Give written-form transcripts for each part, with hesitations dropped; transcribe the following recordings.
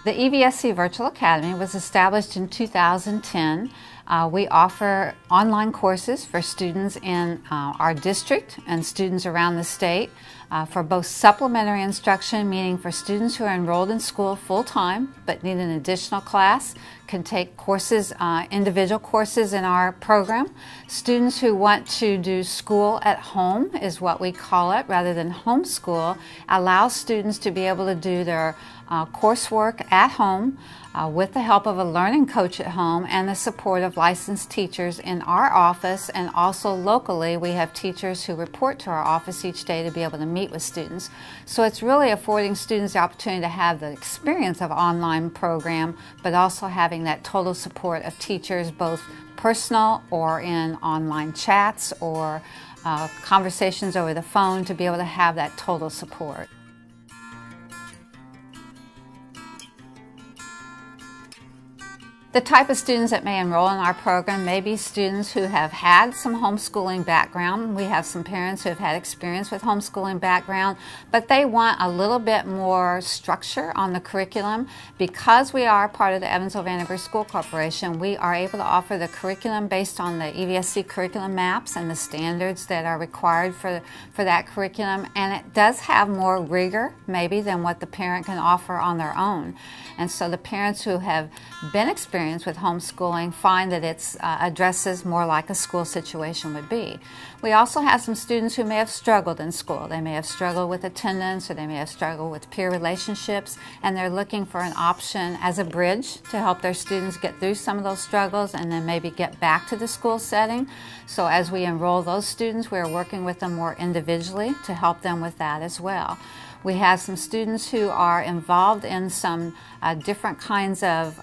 The EVSC Virtual Academy was established in 2010. We offer online courses for students in our district and students around the state for both supplementary instruction, meaning for students who are enrolled in school full-time but need an additional class, can take courses, individual courses in our program. Students who want to do school at home is what we call it, rather than homeschool, allows students to be able to do their coursework at home with the help of a learning coach at home and the support of licensed teachers in our office, and also locally we have teachers who report to our office each day to be able to meet with students. So it's really affording students the opportunity to have the experience of online program, but also having that total support of teachers, both personal or in online chats or conversations over the phone, to be able to have that total support. The type of students that may enroll in our program may be students who have had some homeschooling background. We have some parents who have had experience with homeschooling background, but they want a little bit more structure on the curriculum. Because we are part of the Evansville-Vanderburgh School Corporation, we are able to offer the curriculum based on the EVSC curriculum maps and the standards that are required for that curriculum, and it does have more rigor maybe than what the parent can offer on their own. And so the parents who have been experienced with homeschooling find that it addresses more like a school situation would be. We also have some students who may have struggled in school. They may have struggled with attendance, or they may have struggled with peer relationships, and they're looking for an option as a bridge to help their students get through some of those struggles and then maybe get back to the school setting. So as we enroll those students, we're working with them more individually to help them with that as well. We have some students who are involved in some different kinds of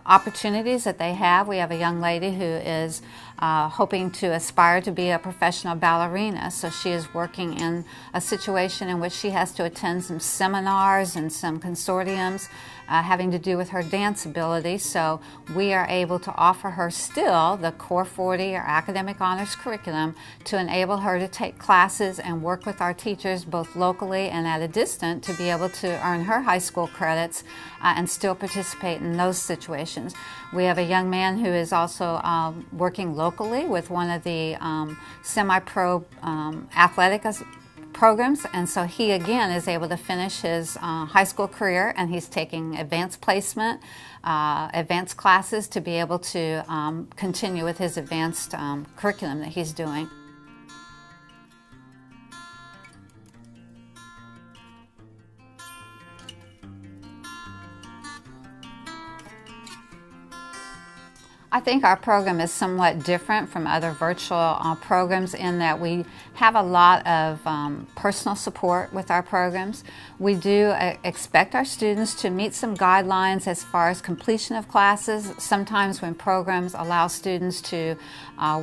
opportunities that they have. We have a young lady who is hoping to aspire to be a professional ballerina, so she is working in a situation in which she has to attend some seminars and some consortiums having to do with her dance ability. So we are able to offer her still the Core 40 or Academic Honors curriculum to enable her to take classes and work with our teachers both locally and at a distance to be able to earn her high school credits and still participate in those situations. We have a young man who is also working locally with one of the semi-pro athletic programs, and so he again is able to finish his high school career, and he's taking advanced placement, advanced classes to be able to continue with his advanced curriculum that he's doing. I think our program is somewhat different from other virtual programs in that we have a lot of personal support with our programs. We do expect our students to meet some guidelines as far as completion of classes. Sometimes when programs allow students to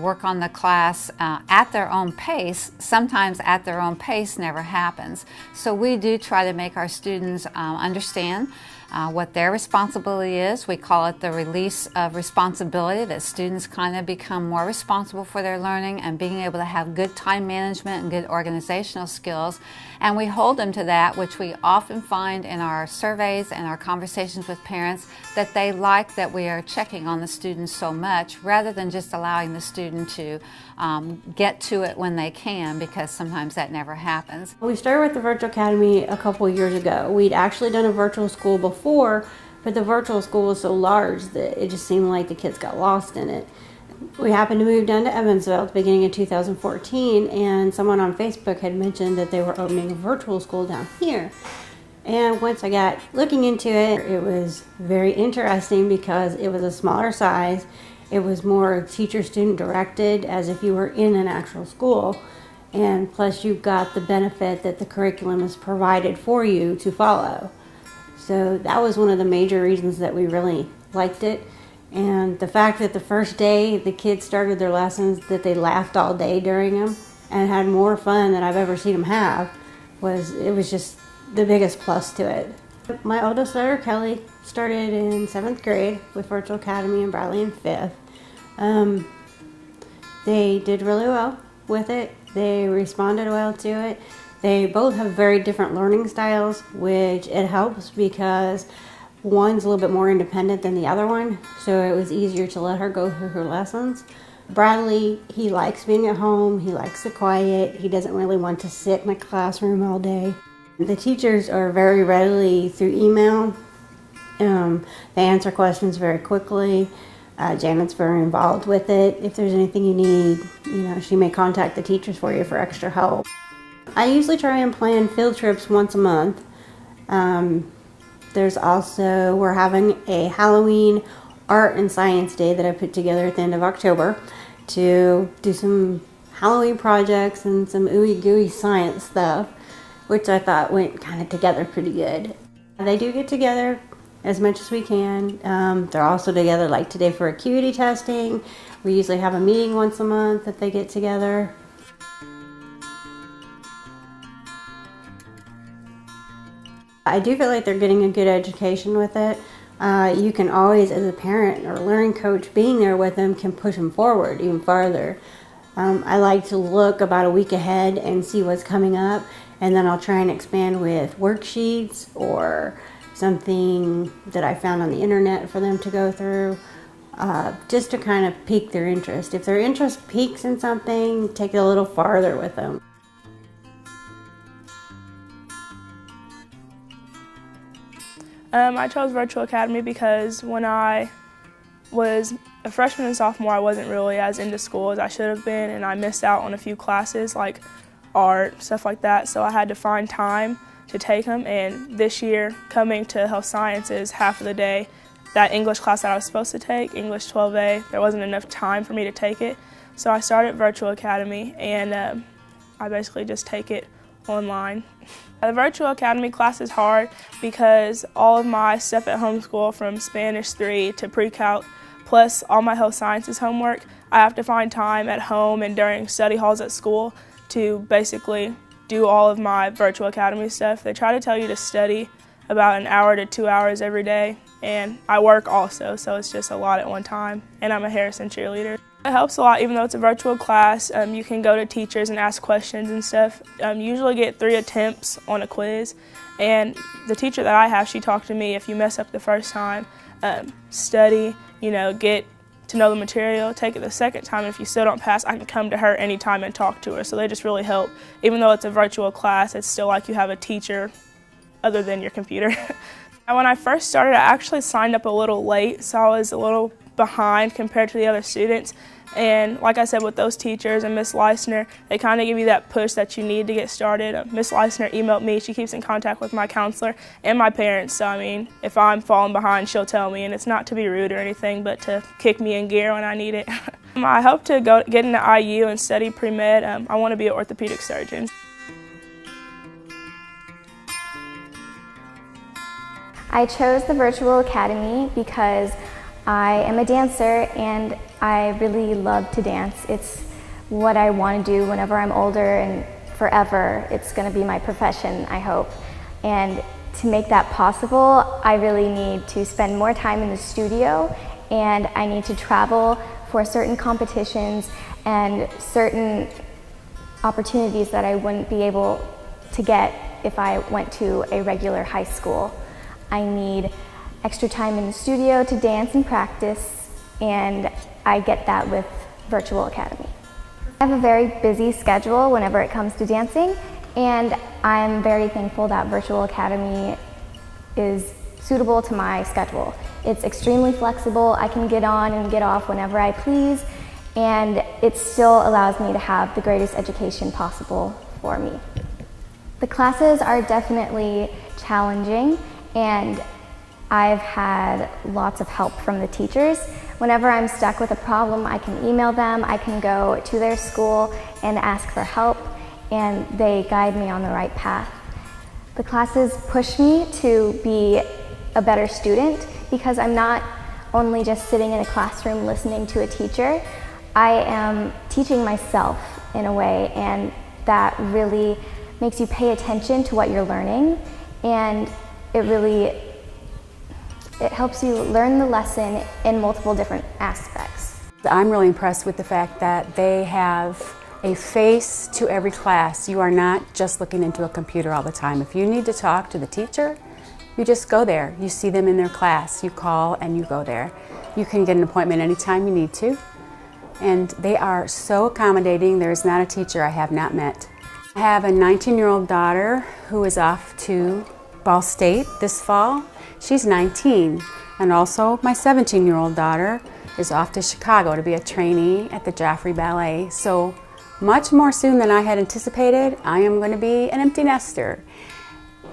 work on the class at their own pace, sometimes at their own pace never happens. So we do try to make our students understand what their responsibility is. We call it the release of responsibility, that students kind of become more responsible for their learning and being able to have good time management and good organizational skills. And we hold them to that, which we often find in our surveys and our conversations with parents, that they like that we are checking on the students so much rather than just allowing the student to get to it when they can, because sometimes that never happens. We started with the Virtual Academy a couple of years ago. We'd actually done a virtual school before, but the virtual school was so large that it just seemed like the kids got lost in it. We happened to move down to Evansville at the beginning of 2014, and someone on Facebook had mentioned that they were opening a virtual school down here. And once I got looking into it, it was very interesting because it was a smaller size. It was more teacher-student directed, as if you were in an actual school. And plus you got the benefit that the curriculum is provided for you to follow. So that was one of the major reasons that we really liked it. And the fact that the first day the kids started their lessons, that they laughed all day during them and had more fun than I've ever seen them have, it was just the biggest plus to it. My oldest daughter, Kelly, started in 7th grade with Virtual Academy and Bradley in 5th. They did really well with it. They responded well to it. They both have very different learning styles, which it helps because one's a little bit more independent than the other one, so it was easier to let her go through her lessons. Bradley, he likes being at home, he likes the quiet, he doesn't really want to sit in a classroom all day. The teachers are very readily through email. They answer questions very quickly. Janet's very involved with it. If there's anything you need, she may contact the teachers for you for extra help. I usually try and plan field trips once a month. There's also, we're having a Halloween art and science day that I put together at the end of October to do some Halloween projects and some ooey gooey science stuff, which I thought went kind of together pretty good. They do get together as much as we can. They're also together like today for acuity testing. We usually have a meeting once a month that they get together. I do feel like they're getting a good education with it. You can always, as a parent or learning coach, being there with them can push them forward even farther. I like to look about a week ahead and see what's coming up, and then I'll try and expand with worksheets or something that I found on the internet for them to go through, just to kind of pique their interest. If their interest peaks in something, take it a little farther with them. I chose Virtual Academy because when I was a freshman and sophomore, I wasn't really as into school as I should have been, and I missed out on a few classes like art, stuff like that, so I had to find time to take them. And this year, coming to health sciences half of the day, that English class that I was supposed to take, English 12A, there wasn't enough time for me to take it, so I started Virtual Academy, and I basically just take it online. The Virtual Academy class is hard because all of my stuff at homeschool, from Spanish 3 to pre-calc, plus all my health sciences homework, I have to find time at home and during study halls at school to basically do all of my Virtual Academy stuff. They try to tell you to study about an hour to 2 hours every day, and I work also, so it's just a lot at one time, and I'm a Harrison cheerleader. It helps a lot. Even though it's a virtual class, you can go to teachers and ask questions and stuff. You usually get 3 attempts on a quiz, and the teacher that I have, she talked to me, if you mess up the first time, study, get to know the material, take it the second time, and if you still don't pass, I can come to her anytime and talk to her. So they just really help. Even though it's a virtual class, it's still like you have a teacher other than your computer. And when I first started, I actually signed up a little late, so I was a little behind compared to the other students. And like I said, with those teachers and Miss Leisner, they kind of give you that push that you need to get started. Miss Leisner emailed me. She keeps in contact with my counselor and my parents. So, I mean, if I'm falling behind, she'll tell me. And it's not to be rude or anything, but to kick me in gear when I need it. I hope to get into IU and study pre-med. I want to be an orthopedic surgeon. I chose the Virtual Academy because I am a dancer and I really love to dance. It's what I want to do whenever I'm older and forever. It's going to be my profession, I hope. And to make that possible, I really need to spend more time in the studio, and I need to travel for certain competitions and certain opportunities that I wouldn't be able to get if I went to a regular high school. I need extra time in the studio to dance and practice, and I get that with Virtual Academy. I have a very busy schedule whenever it comes to dancing, and I'm very thankful that Virtual Academy is suitable to my schedule. It's extremely flexible. I can get on and get off whenever I please, and it still allows me to have the greatest education possible for me. The classes are definitely challenging, and I've had lots of help from the teachers. Whenever I'm stuck with a problem, I can email them, I can go to their school and ask for help, and they guide me on the right path. The classes push me to be a better student because I'm not only just sitting in a classroom listening to a teacher, I am teaching myself in a way, and that really makes you pay attention to what you're learning, and it helps you learn the lesson in multiple different aspects. I'm really impressed with the fact that they have a face to every class. You are not just looking into a computer all the time. If you need to talk to the teacher, you just go there. You see them in their class. You call and you go there. You can get an appointment anytime you need to. And they are so accommodating. There's not a teacher I have not met. I have a 19-year-old daughter who is off to Ball State this fall. She's 19. And also my 17-year-old daughter is off to Chicago to be a trainee at the Joffrey Ballet. So much more soon than I had anticipated, I am going to be an empty nester.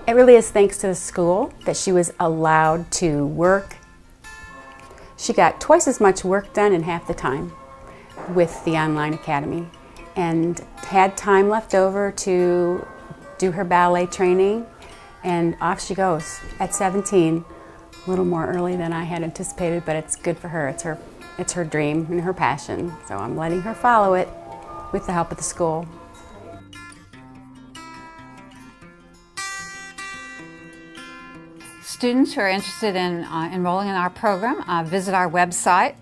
It really is thanks to the school that she was allowed to work. She got twice as much work done in half the time with the online academy and had time left over to do her ballet training, and off she goes at 17. A little more early than I had anticipated, but it's good for her. It's her dream and her passion, so I'm letting her follow it with the help of the school. Students who are interested in enrolling in our program visit our website,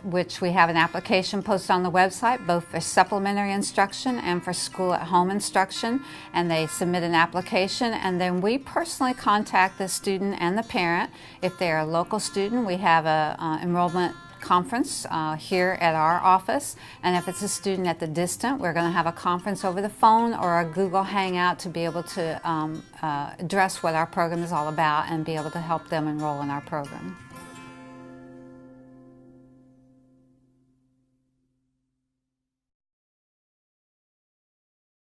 which we have an application posted on the website, both for supplementary instruction and for school-at-home instruction, and they submit an application, and then we personally contact the student and the parent. If they're a local student, we have a enrollment conference here at our office, and if it's a student at the distant, we're going to have a conference over the phone or a Google Hangout to be able to address what our program is all about and be able to help them enroll in our program.